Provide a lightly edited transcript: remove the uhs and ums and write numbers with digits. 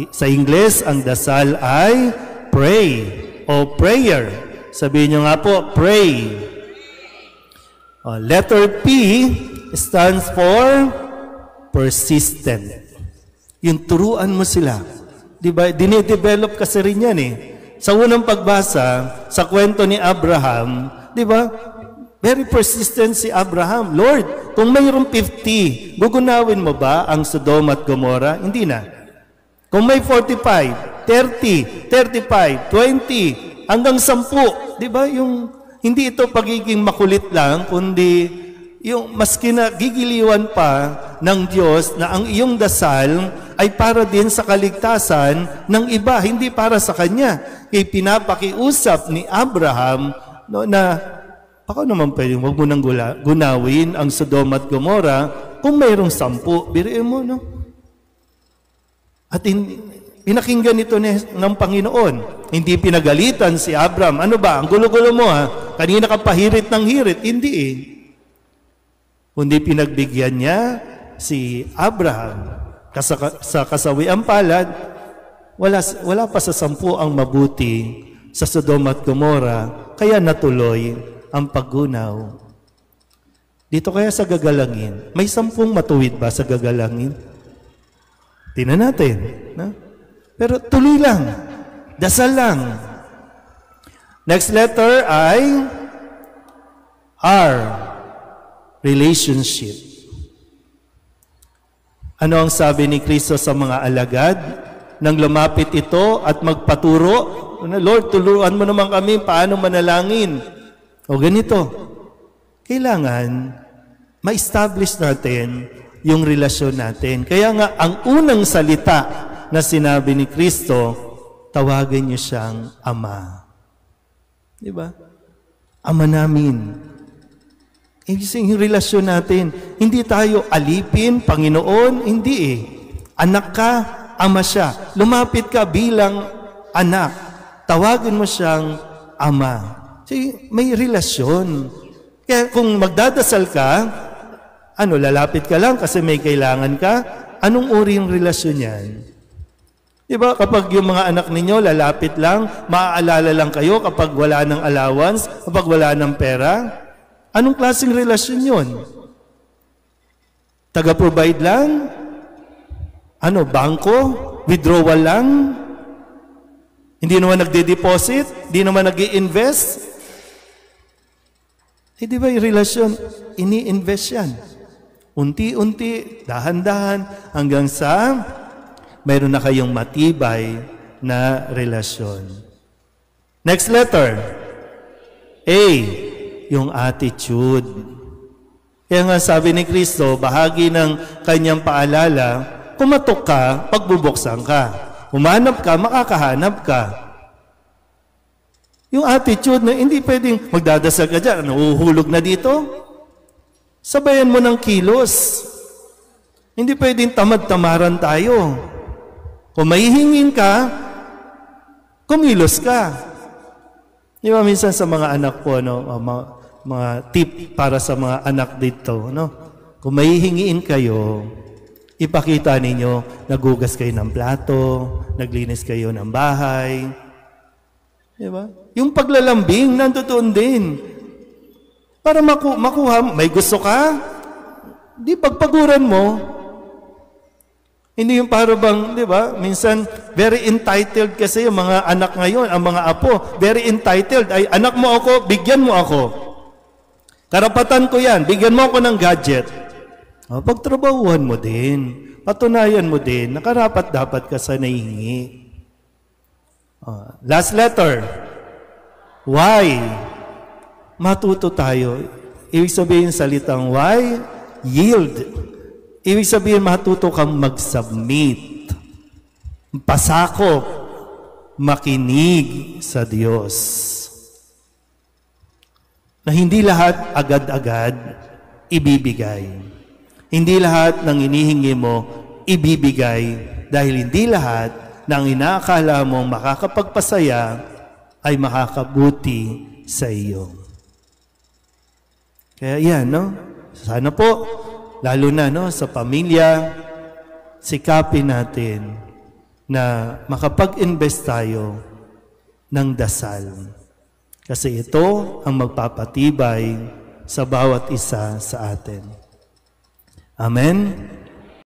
Sa Ingles, ang dasal ay pray o prayer. Sabihin nyo nga po, pray. Letter P stands for persistent. Yung turuan mo sila. Diba? Dinidevelop kasi rin yan eh. Sa unang pagbasa, sa kwento ni Abraham, diba? Very persistent si Abraham. Lord, kung mayroong 50, gugunawin mo ba ang Sodom at Gomorrah? Hindi na. Kung may 45, 30, 35, 20, hanggang 10, di ba? Hindi ito pagiging makulit lang, kundi yung maski na gigiliwan pa ng Diyos na ang iyong dasal ay para din sa kaligtasan ng iba, hindi para sa Kanya. Kaya pinapakiusap ni Abraham na baka naman pwedeng huwag mo nang gunawin ang Sodom at Gomorrah kung mayroong 10. Biriin mo, no? At pinakinggan ito ng Panginoon. Hindi pinagalitan si Abraham. Ano ba? Ang gulo-gulo mo ha? Kanina ka pahirit ng hirit. Hindi eh. Kundi pinagbigyan niya si Abraham. Sa kasawiang palad, wala pa sa 10 ang mabuti sa Sodom at Gomorrah. Kaya natuloy ang paggunaw. Dito kaya sa gagalangin, may 10 matuwid ba sa gagalangin? Tingnan natin. No? Pero tuloy lang. Dasal lang. Next letter ay R. Relationship. Ano ang sabi ni Kristo sa mga alagad? Nang lumapit ito at magpaturo, Lord, turuan mo naman kami paano manalangin. O ganito. Kailangan ma-establish natin yung relasyon natin. Kaya nga, ang unang salita na sinabi ni Kristo, tawagin niyo siyang Ama. Di ba? Ama namin. Yung relasyon natin, hindi tayo alipin, Panginoon, hindi eh. Anak ka, Ama siya. Lumapit ka bilang anak. Tawagin mo siyang Ama. Kasi may relasyon. Kaya kung magdadasal ka, lalapit ka lang kasi may kailangan ka? Anong uri yung relasyon yan? Diba, kapag yung mga anak ninyo lalapit lang, maaalala lang kayo kapag wala ng allowance, kapag wala ng pera? Anong klaseng relasyon yun? Taga-provide lang? Bangko? Withdrawal lang? Hindi naman nagde-deposit? Hindi naman nag-i-invest? Di ba yung relasyon? Ini-invest yan. Unti-unti, dahan-dahan, hanggang sa mayroon na kayong matibay na relasyon. Next letter. A. Yung attitude. Kaya nga sabi ni Kristo, bahagi ng kanyang paalala, kumatok ka, pagbubuksan ka. Humanap ka, makakahanap ka. Yung attitude na hindi pwedeng magdadasal ka dyan, nahuhulog na dito. Sabayan mo ng kilos. Hindi pwedeng tamad-tamaran tayo. Kung mahihingin ka, kumilos ka. Di ba minsan sa mga anak ko, mga tip para sa mga anak dito, kung mahihingiin kayo, ipakita ninyo, nagugas kayo ng plato, naglinis kayo ng bahay. Di ba? Yung paglalambing, nandoon din. Para makuha, may gusto ka, di pagpaguran mo. Hindi yung para bang, di ba? Minsan, very entitled kasi yung mga anak ngayon, ang mga apo, very entitled. Ay, anak mo ako, bigyan mo ako. Karapatan ko yan, bigyan mo ako ng gadget. Pagtrabahuhan mo din, patunayan mo din, nakarapat dapat ka sa nahingi. Last letter. Why? Matuto tayo. Ibig sabihin salitang why? Yield. Ibig sabihin matuto kang mag-submit. Pasakop. Makinig sa Diyos. Na hindi lahat agad-agad ibibigay. Hindi lahat ng inihingi mo ibibigay dahil hindi lahat ng inaakala mong makakapagpasaya ay makakabuti sa iyo. Kaya yan, sana po, lalo na sa pamilya, sikapin natin na makapag-invest tayo ng dasal. Kasi ito ang magpapatibay sa bawat isa sa atin. Amen?